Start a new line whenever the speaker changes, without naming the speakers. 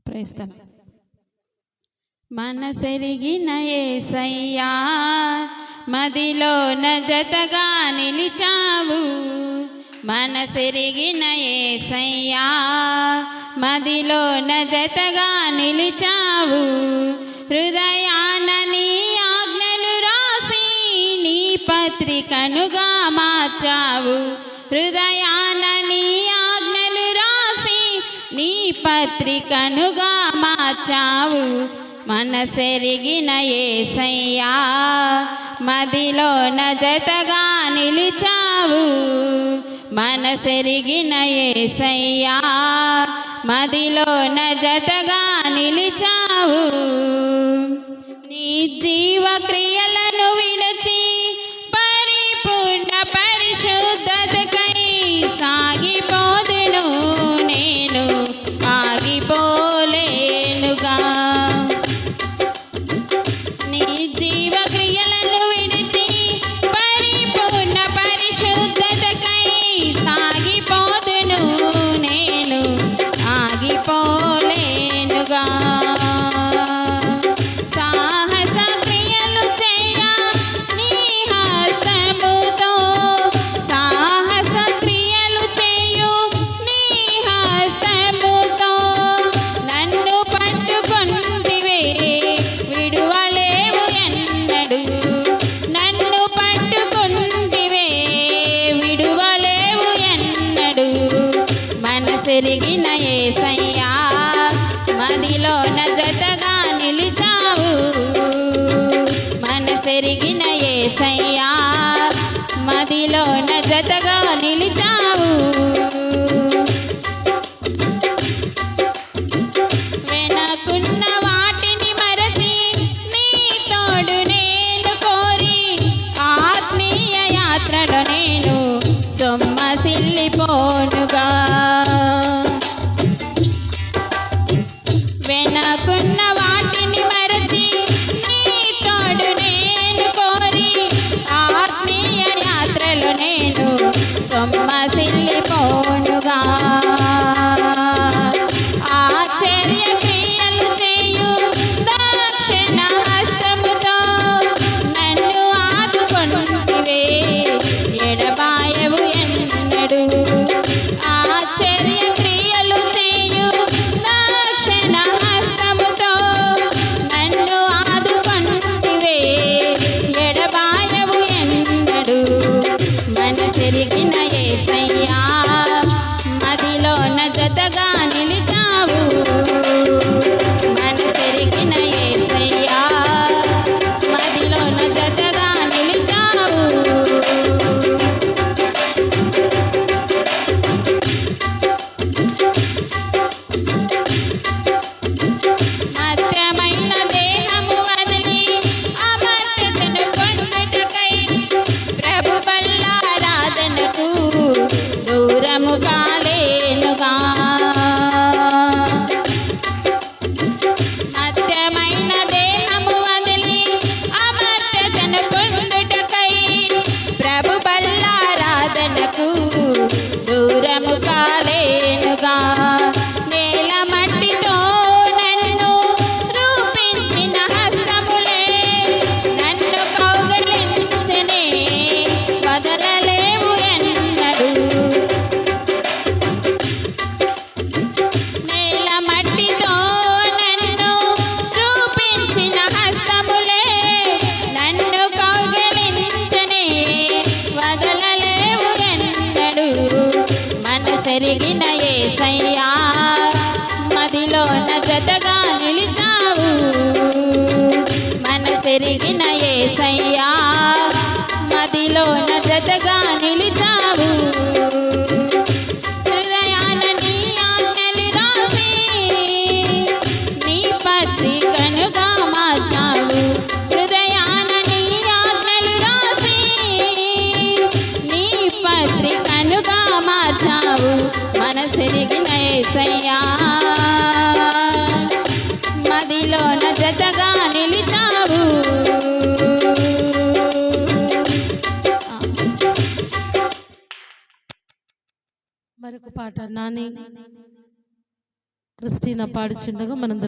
ప్రైస్తమ మనసెరిగిన యేసయ్యా మదిలోన జతగా నిలిచావు. మనసెరిగిన యేసయ్యా మదిలోన జతగా నిలిచావు. హృదయాన నీ ఆజ్ఞలు రాసి నీ పత్రికనుగా మార్చావు. హృదయాన నీ ఆజ్ఞలు రాసి నీ పత్రికనుగా మార్చావు. మనసెరిగిన యేసయ్యా మదిలోన జతగా నిలిచావు. మనసెరిగిన యేసయ్యా మదిలోన జతగా నిలిచావు. నీ జీవ క్రియలను విడచి పరిపూర్ణ పరిశుద్ధతకై సాగిపోదును నేను ఆగిపోలేనుగా. నీ జీవ క్రియలను విడిచి పరిపూర్ణ పరిశుద్ధతకై సాగిపోదును నేను ఆగిపోలేనుగా. సాహస క్రియలు చేయ నీ హస్తముతో సాహస క్రియలు చేయు నీ హస్తముతో నన్ను పట్టుకొంటివే విడువలేవు ఎన్నడు. నన్ను పట్టుకొంటివే విడువలేవు ఎన్నడు. మనసెరిగిన యేసయ్యా మదిలోన జతగా నిలిచావు. మనసెరిగిన యేసయ్యా మదిలోన జతగా నిలిచావు. వెనకున్న వాటిని మరచి నీ తోడు నేను కోరి ఆత్మీయ యాత్రలో నేను సొమ్మసిల్లిపోనుగా. వెనకున్న వాటిని మరచి నీ తోడు నేను కోరి ఆత్మీయ యాత్రలో నేను సొమ్మసిల్లిపోనుగా. ఆశ్చర్య క్రియలు చేయు దక్షిణ హస్తముతో నన్ను ఆదుకొంటివే ఎడబాయవు ఎన్నడు. ఆశ్చర్య క్రియలు చేయు దక్షిణ హస్తముతో నన్ను ఆదుకొంటివే ఎడబాయవు ఎన్నడు. మనసెరిగిన యేసయ్యా మదిలోన జతగా నిలిచావు. మనసెరిగిన యేసయ్యా మదిలోన జతగా నిలిచావు. మత్రమైన దేహము వదిలి అమర్త్యతను పొందుటకై ప్రభు బల్లారాధనకు దూరము కాలేనుగా. మత్రమైన దేహము వదిలి అమర్త్యతను పొందుటకై ప్రభు బల్లారాధనకు దూరము కాలేనుగా. నేల మట్టితో నన్ను రూపించిన హస్తములే నన్ను కౌగలించనే వదలలేవు ఎన్నడు. నేల మట్టితో నన్ను రూపించిన హస్తములే నన్ను కౌగలించనే వదలలేవు ఎన్నడు. మనసెరిగిన యేసయ్యా మదిలోన జతగా నిలిచావు. మనసెరిగిన యేసయ్యా మదిలోన జతగా నిలిచావు. హృదయాన నీ ఆజ్ఞలు రాసి నీ పత్రికనుగా మార్చావు. హృదయాన నీ ఆజ్ఞలు రాసి నీ పత్రికనుగా మార్చావు. మనసెరిగిన యేసయ్యా మదిలోన జతగా నిలిచావు.
మరొక పాట నాని క్రిస్టీనా పాడుచుండగా మనం